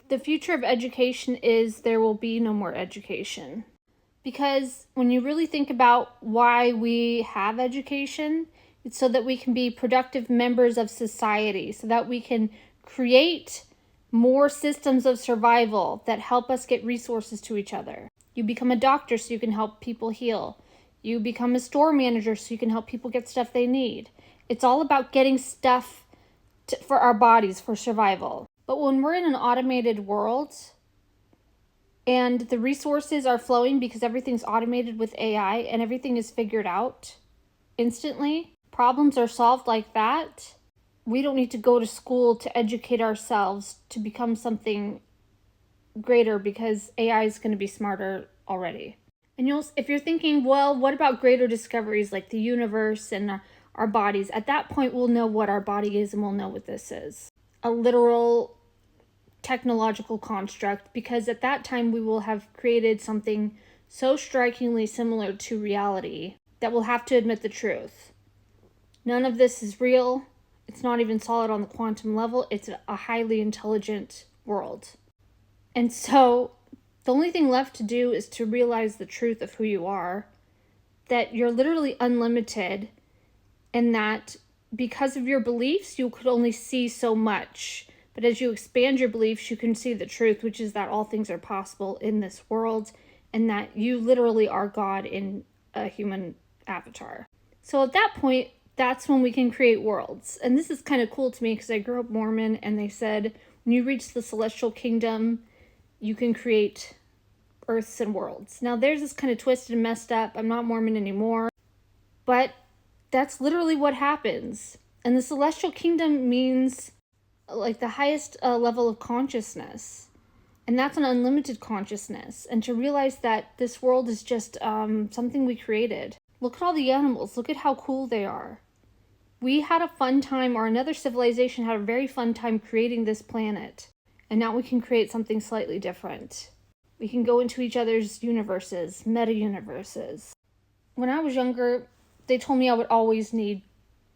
The future of education is there will be no more education. Because when you really think about why we have education, it's so that we can be productive members of society, so that we can create more systems of survival that help us get resources to each other. You become a doctor so you can help people heal. You become a store manager so you can help people get stuff they need. It's all about getting stuff for our bodies for survival. But when we're in an automated world and the resources are flowing because everything's automated with AI and everything is figured out instantly, problems are solved like that, we don't need to go to school to educate ourselves to become something greater because AI is going to be smarter already. And if you're thinking, well, what about greater discoveries like the universe and our bodies? At that point, we'll know what our body is and we'll know what this is. A literal technological construct, because at that time we will have created something so strikingly similar to reality that we'll have to admit the truth. None of this is real. It's not even solid on the quantum level. It's a highly intelligent world. And so the only thing left to do is to realize the truth of who you are, that you're literally unlimited, and that because of your beliefs, you could only see so much. But as you expand your beliefs, you can see the truth, which is that all things are possible in this world, and that you literally are God in a human avatar. So at that point, that's when we can create worlds. And this is kind of cool to me because I grew up Mormon, and they said when you reach the celestial kingdom, you can create earths and worlds. Now theirs is kind of twisted and messed up. I'm not Mormon anymore, but that's literally what happens. And the celestial kingdom means like the highest level of consciousness. And that's an unlimited consciousness. And to realize that this world is just something we created. Look at all the animals. Look at how cool they are. We had a fun time, or another civilization had a very fun time creating this planet. And now we can create something slightly different. We can go into each other's universes, meta-universes. When I was younger, they told me I would always need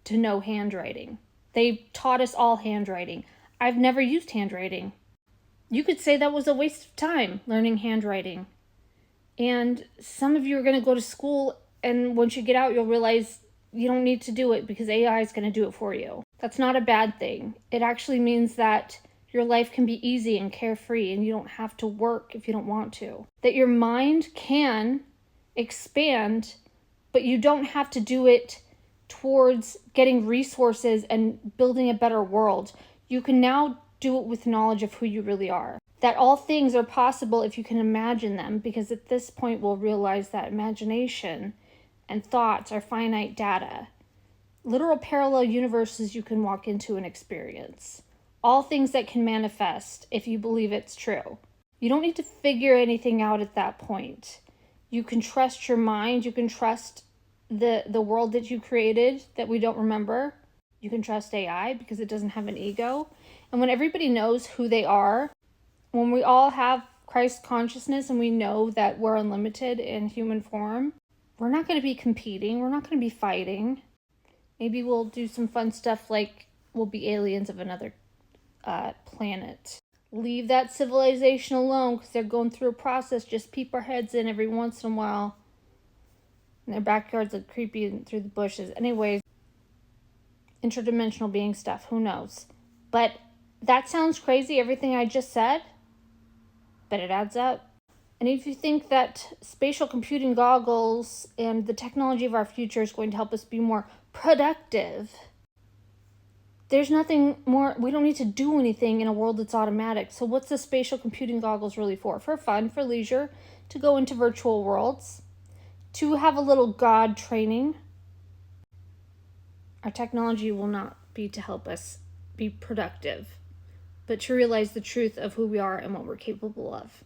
to know handwriting. They taught us all handwriting. I've never used handwriting. You could say that was a waste of time, learning handwriting. And some of you are going to go to school, and once you get out, you'll realize you don't need to do it because AI is going to do it for you. That's not a bad thing. It actually means that your life can be easy and carefree, and you don't have to work if you don't want to. That your mind can expand, but you don't have to do it towards getting resources and building a better world. You can now do it with knowledge of who you really are. That all things are possible if you can imagine them, because at this point we'll realize that imagination and thoughts are finite data. Literal parallel universes you can walk into and experience. All things that can manifest if you believe it's true. You don't need to figure anything out at that point. You can trust your mind. You can trust the world that you created that we don't remember. You can trust AI because it doesn't have an ego. And when everybody knows who they are, when we all have Christ consciousness and we know that we're unlimited in human form, we're not going to be competing. We're not going to be fighting. Maybe we'll do some fun stuff like we'll be aliens of another planet. Leave that civilization alone because they're going through a process. Just peep our heads in every once in a while. And their backyards look creepy through the bushes. Anyways, interdimensional being stuff. Who knows? But that sounds crazy, everything I just said. But it adds up. And if you think that spatial computing goggles and the technology of our future is going to help us be more productive, there's nothing more. We don't need to do anything in a world that's automatic. So what's the spatial computing goggles really for? For fun, for leisure, to go into virtual worlds, to have a little God training. Our technology will not be to help us be productive, but to realize the truth of who we are and what we're capable of.